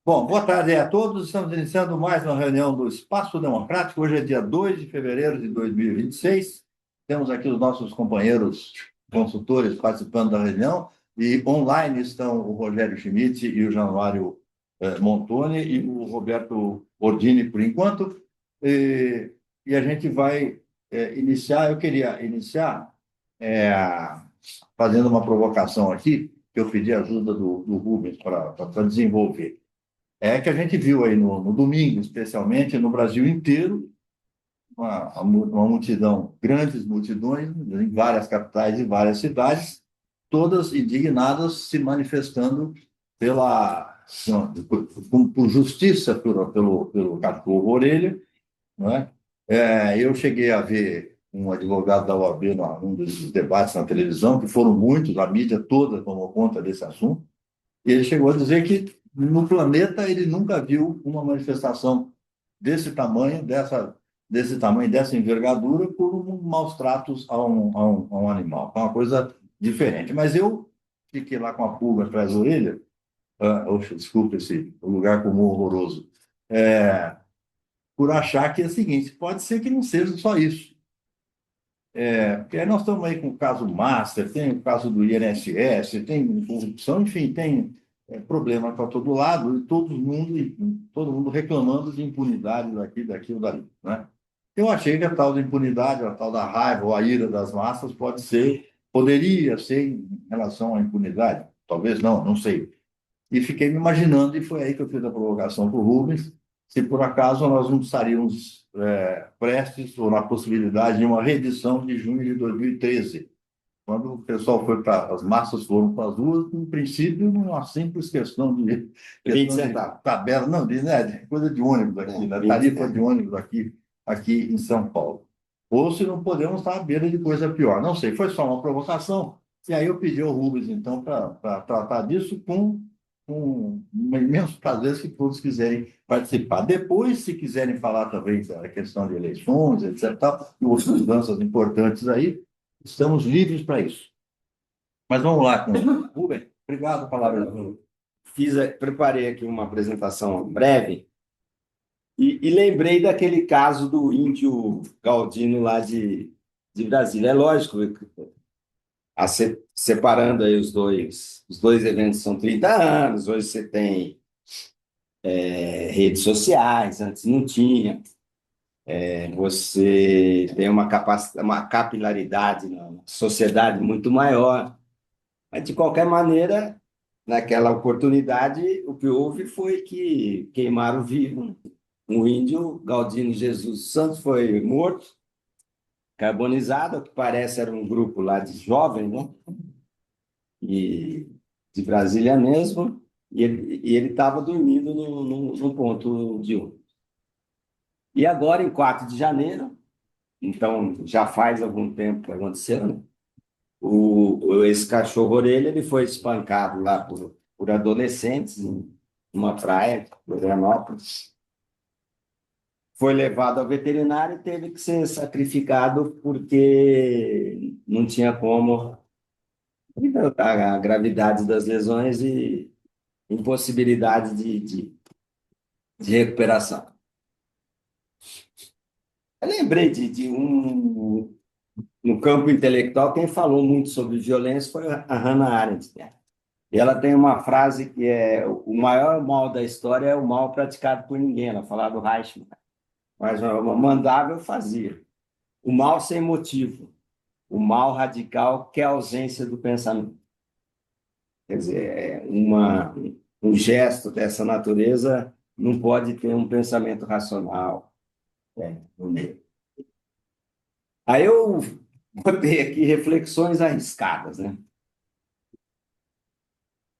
Bom, boa tarde a todos. Estamos iniciando mais uma reunião do Espaço Democrático. Hoje é dia 2 de fevereiro de 2026. Temos aqui os nossos companheiros consultores participando da reunião e online estão o Rogério Schmidt e o Januário Montoni e o Roberto Ordini, por enquanto. E a gente vai iniciar. Eu queria iniciar é, fazendo uma provocação aqui, que eu pedi ajuda do Rubens para desenvolver. É que a gente viu aí no domingo, especialmente no Brasil inteiro, uma multidão, grandes multidões, em várias capitais e várias cidades, todas indignadas, se manifestando pela, por justiça pelo cachorro orelha, não é? Eu cheguei a ver um advogado da OAB num dos debates na televisão, que foram muitos, a mídia toda tomou conta desse assunto, e ele chegou a dizer que no planeta ele nunca viu uma manifestação desse tamanho, dessa envergadura, por maus tratos a um animal. É uma coisa diferente. Mas eu fiquei lá com a pulga atrás da orelha, oxe, desculpa esse lugar comum horroroso, é, por achar que é o seguinte: pode ser que não seja só isso. Porque aí nós estamos aí com o caso Master, tem o caso do INSS, tem corrupção, enfim, tem problema para todo lado, e todo mundo reclamando de impunidade daqui, daquilo, dali, né? Eu achei que a tal da impunidade, a tal da raiva ou a ira das massas poderia ser em relação à impunidade, talvez não, não sei. E fiquei me imaginando, e foi aí que eu fiz a provocação para o Rubens, se por acaso nós não estaríamos prestes ou na possibilidade de uma reedição de junho de 2013, quando o pessoal foi para as massas foram para as ruas, no princípio, numa simples vinte questão de centavos. tabela, não, de coisa de ônibus aqui, né? 20 Tarifa de centavos. ônibus aqui em São Paulo. Ou se não podemos estar à beira de coisa pior. Não sei, foi só uma provocação. E aí eu pedi ao Rubens, então, para tratar disso com um imenso prazer, se todos quiserem participar. Depois, se quiserem falar também da questão de eleições, etc., tal, e outras mudanças importantes aí, estamos livres para isso. Mas vamos lá com o Rubem. Obrigado, palavra. Preparei aqui uma apresentação breve e lembrei daquele caso do índio Galdino lá de Brasília. É lógico, separando aí os dois eventos são 30 anos, hoje você tem redes sociais, antes não tinha. Você tem uma capilaridade na sociedade muito maior. Mas, de qualquer maneira, naquela oportunidade, o que houve foi que queimaram vivo um índio, Galdino Jesus dos Santos, foi morto, carbonizado, o que parece era um grupo lá de jovens, né? E de Brasília mesmo, e ele estava dormindo no ponto de ônibus. E agora, em 4 de janeiro, então já faz algum tempo que aconteceu, né? Esse cachorro-orelha ele foi espancado lá por adolescentes em uma praia, Florianópolis. Foi levado ao veterinário e teve que ser sacrificado porque não tinha como a gravidade das lesões e impossibilidade de recuperação. Eu lembrei de um, no campo intelectual, quem falou muito sobre violência foi a Hannah Arendt, né? E ela tem uma frase que é: o maior mal da história é o mal praticado por ninguém. Ela falava do Reichmann, mas mandava, eu fazia. O mal sem motivo, o mal radical que é a ausência do pensamento. Quer dizer, um gesto dessa natureza não pode ter um pensamento racional. No meio. Aí eu botei aqui reflexões arriscadas, né?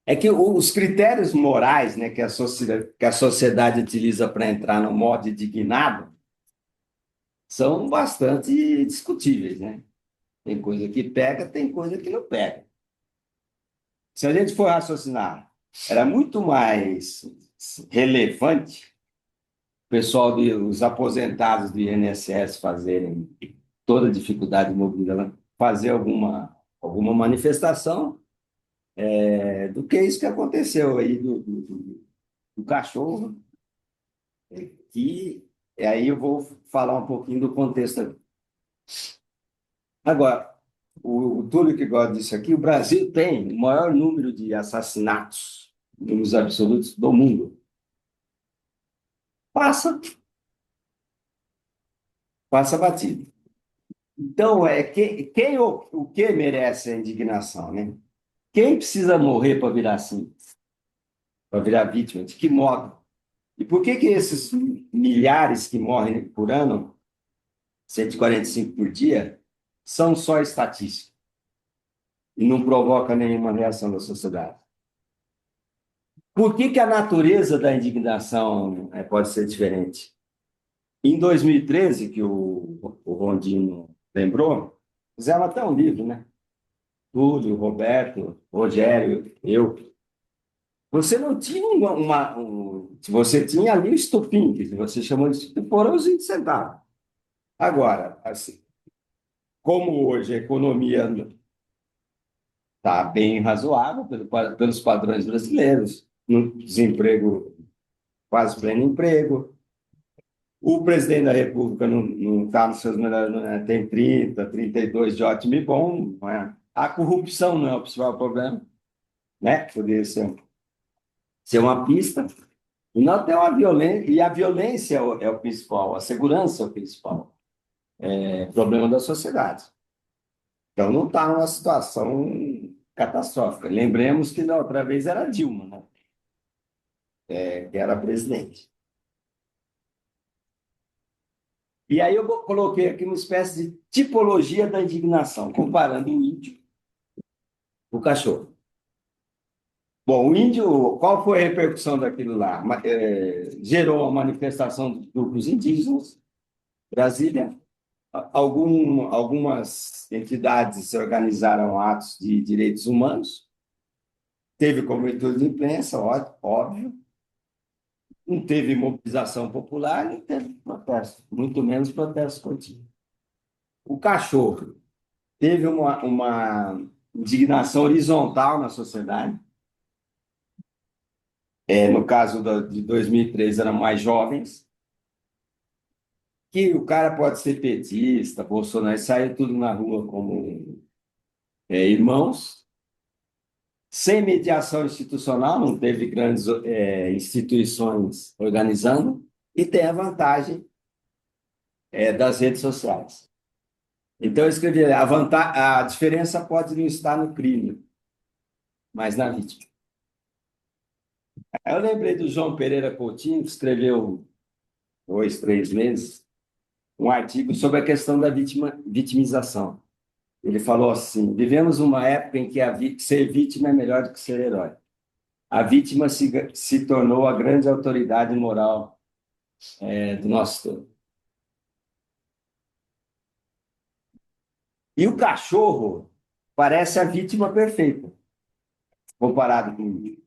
É que os critérios morais, né, que a sociedade utiliza para entrar no modo indignado são bastante discutíveis, né? Tem coisa que pega, tem coisa que não pega. Se a gente for raciocinar, era muito mais relevante o pessoal os aposentados do INSS fazerem toda a dificuldade de mobilidade, fazer alguma manifestação, do que isso que aconteceu aí do cachorro, e aí eu vou falar um pouquinho do contexto. Agora, o Túlio que gosta disso aqui, o Brasil tem o maior número de assassinatos, números absolutos do mundo. Passa, passa batido. Então, quem o que merece a indignação, né? Quem precisa morrer para virar assim, para virar vítima? De que modo? E por que esses milhares que morrem por ano, 145 por dia, são só estatísticas e não provoca nenhuma reação da sociedade? Por que a natureza da indignação pode ser diferente? Em 2013, que o Rondino lembrou, fizeram até um livro, né? Túlio, Roberto, Rogério, eu. Você não tinha você tinha ali o estupim, que você chamou de estupim, foram os 20 centavos. Agora, assim, como hoje a economia está bem razoável pelos padrões brasileiros, no desemprego, quase pleno emprego, o presidente da República não está nos seus melhores, né? Tem 30, 32 de ótimo e bom, não é? A corrupção não é o principal problema, né? Poderia ser uma pista. E não tem uma violência, e a violência é o principal, a segurança é o principal problema da sociedade. Então, não está numa situação catastrófica. Lembremos que da outra vez era Dilma, né? Que era presidente. E aí eu coloquei aqui uma espécie de tipologia da indignação, comparando o índio com o cachorro. Bom, o índio, qual foi a repercussão daquilo lá? Gerou uma manifestação dos grupos indígenas, Brasília. Algumas entidades se organizaram atos de direitos humanos, teve cobertura de imprensa, óbvio, não teve mobilização popular, nem teve protesto, muito menos protesto contínuo. O cachorro teve uma indignação horizontal na sociedade. No caso de 2003, eram mais jovens, que o cara pode ser petista, Bolsonaro, saiu tudo na rua como irmãos, sem mediação institucional, não teve grandes instituições organizando, e tem a vantagem das redes sociais. Então, eu escrevi, a diferença pode não estar no crime, mas na vítima. Aí eu lembrei do João Pereira Coutinho, que escreveu 2, 3 meses, um artigo sobre a questão da vitimização. Ele falou assim: vivemos uma época em que ser vítima é melhor do que ser herói. A vítima se tornou a grande autoridade moral do nosso tempo. E o cachorro parece a vítima perfeita, comparado com o índio.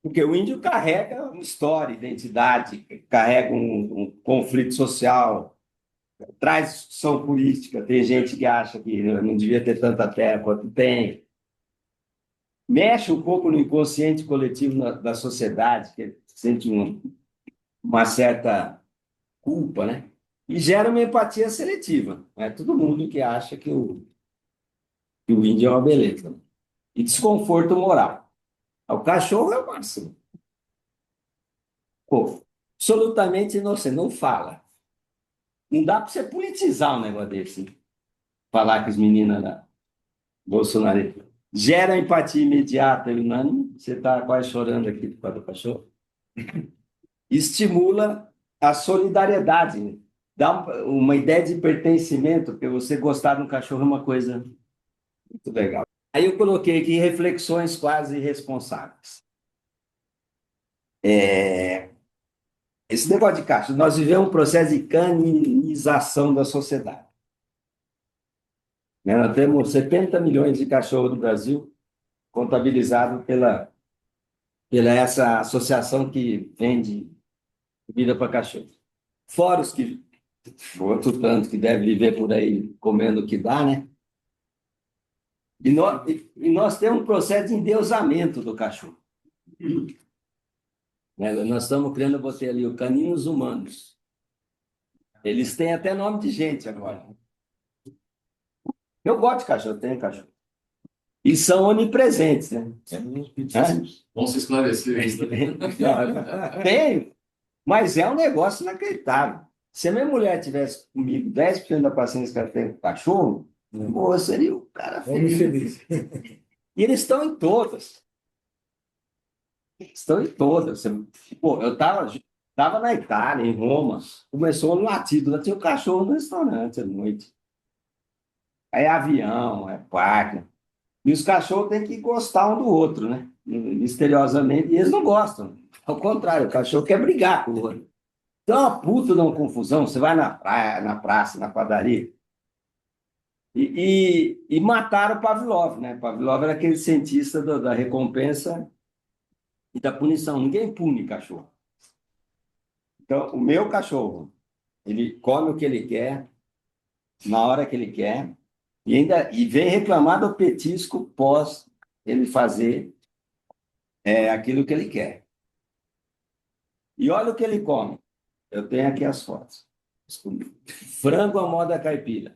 Porque o índio carrega uma história, identidade, carrega um conflito social, traz discussão política. Tem gente que acha que não devia ter tanta terra quanto tem. Mexe um pouco no inconsciente coletivo da sociedade, que sente uma certa culpa, né? E gera uma empatia seletiva. Não é todo mundo que acha que o índio é uma beleza. E desconforto moral. O cachorro é o máximo. Pô, absolutamente inocente, não fala. Não dá para você politizar um negócio desse. Falar que as meninas da Bolsonaro gera empatia imediata e unânime. Você está quase chorando aqui por causa do cachorro. Estimula a solidariedade, né? Dá uma ideia de pertencimento, porque você gostar de um cachorro é uma coisa muito legal. Aí eu coloquei aqui reflexões quase irresponsáveis. Esse negócio de cachorro, nós vivemos um processo de caninização da sociedade. Nós temos 70 milhões de cachorros no Brasil, contabilizados pela essa associação que vende comida para cachorro. Fora os que, outro tanto que deve viver por aí comendo o que dá, né? E nós temos um processo de endeusamento do cachorro. né? Nós estamos criando, eu botei ali, o caninos humanos. Eles têm até nome de gente agora. Eu gosto de cachorro, tenho cachorro. E são onipresentes, né? Hã? Vamos se esclarecer isso. Tenho, mas é um negócio inacreditável. Se a minha mulher tivesse comigo 10% da paciência que ela tem com cachorro, pô, eu seria o cara feliz. E eles estão em todas. Estão em todas. Pô, eu tava na Itália, em Roma, começou no latido, lá tinha um cachorro no restaurante à noite. Aí é avião, é parque. E os cachorros têm que gostar um do outro, né? Misteriosamente, e eles não gostam. Ao contrário, o cachorro quer brigar com o outro. Então, é uma puta de uma confusão. Você vai na praia, na praça, na padaria. E mataram o Pavlov, né? Pavlov era aquele cientista da recompensa e da punição. Ninguém pune cachorro. Então, o meu cachorro, ele come o que ele quer, na hora que ele quer, e vem reclamar do petisco pós ele fazer aquilo que ele quer. E olha o que ele come. Eu tenho aqui as fotos. Frango à moda caipira.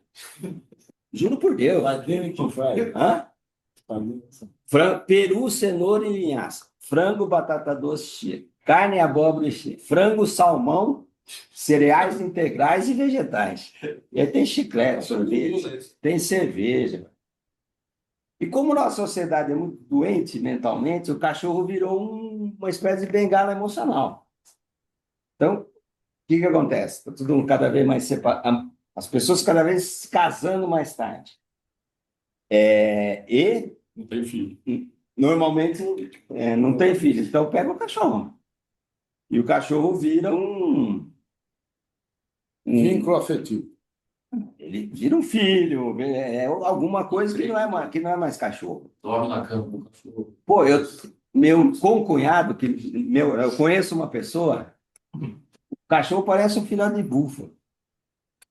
Juro por Deus. Hã? Peru, cenoura e linhaça. Frango, batata doce, chia. Carne, abóbora e chia. Frango, salmão, cereais integrais e vegetais. E aí tem chiclete, sorvete, tem cerveja. E como nossa sociedade é muito doente mentalmente, o cachorro virou uma espécie de bengala emocional. Então, o que acontece? Está tudo cada vez mais separado. As pessoas cada vez se casando mais tarde. E Não tem filho. normalmente não tem filho. Então, pega o cachorro. E o cachorro vira Vínculo afetivo. ele vira um filho, alguma coisa que não é mais cachorro. Dorme na cama do cachorro. Pô, meu concunhado, eu conheço uma pessoa, o cachorro parece um filhote de búfalo.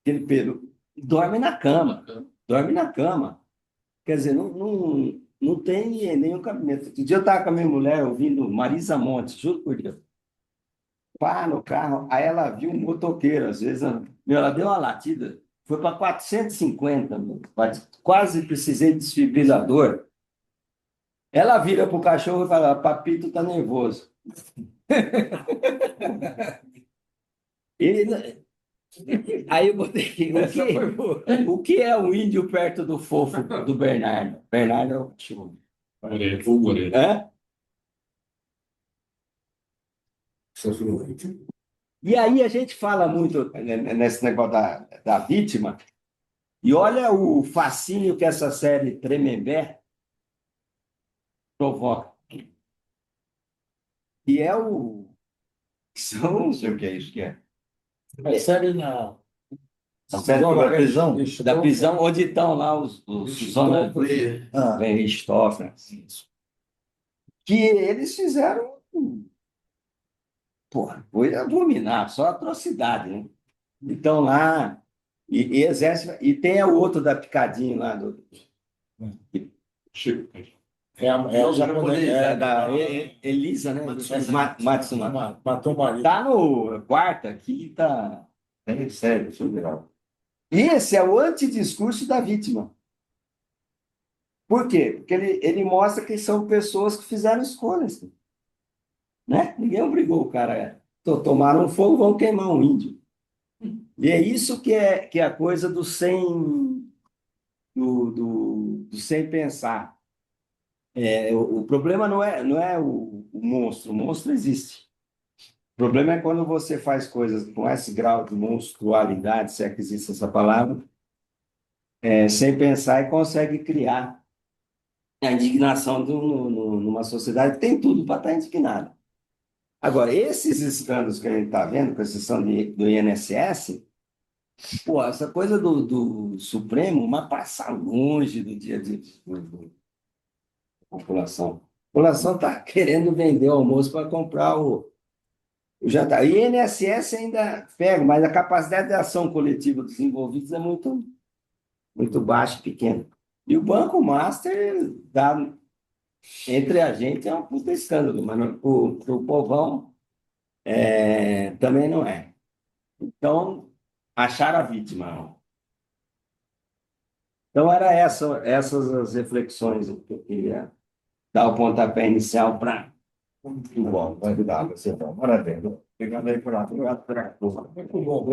Aquele pelo. Dorme na cama. Dorme na cama. Quer dizer, não tem nenhum cabimento. Outro dia eu estava com a minha mulher ouvindo Marisa Monte, juro por Deus. Pá, no carro, aí ela viu um motoqueiro, às vezes, ela deu uma latida, foi para 450, quase precisei de desfibrilador. Ela vira para o cachorro e fala: Papito tá nervoso. Ele, aí eu botei aqui, o que é um índio perto do fofo do Bernardo? Bernardo é o cachorro. Orelha, vulgo orelha. Hã? E aí a gente fala muito nesse negócio da vítima, e olha o fascínio que essa série Tremembé provoca. E é o... Não sei o que é isso que é. A série na Da prisão, onde estão lá os zona Ah, Richthofen, que eles fizeram, porra, foi abominar, só atrocidade, né? Então lá, e exército, e tem o outro da picadinha lá, Chico. o japonês, da Elisa, né? Matsuma. Matou o marido. Tá no quarta, quinta. é sério, isso é legal. Esse é o antidiscurso da vítima. Por quê? Porque ele mostra que são pessoas que fizeram escolhas. Né? Ninguém obrigou o cara. Tomaram fogo, vão queimar um índio. E é isso que é a coisa do sem pensar. O problema não é o monstro. O monstro existe. O problema é quando você faz coisas com esse grau de monstrualidade, se é que existe essa palavra, sem pensar e consegue criar a indignação numa sociedade que tem tudo para estar indignada. Agora, esses escândalos que a gente está vendo, com exceção do INSS, pô, essa coisa do Supremo, mas passar longe do dia a dia da população. A população está querendo vender o almoço para comprar o jantar. O INSS ainda pega, mas a capacidade de ação coletiva dos envolvidos é muito, muito baixa e pequena. E o Banco Master dá, entre a gente, é um puta escândalo, mas o povão também não é. Então, achar a vítima. Então, essas as reflexões que eu queria dar o pontapé inicial para. Muito bom, vai dar, você bom. Parabéns. Obrigado aí por lá. Obrigado por aqui. Muito bom.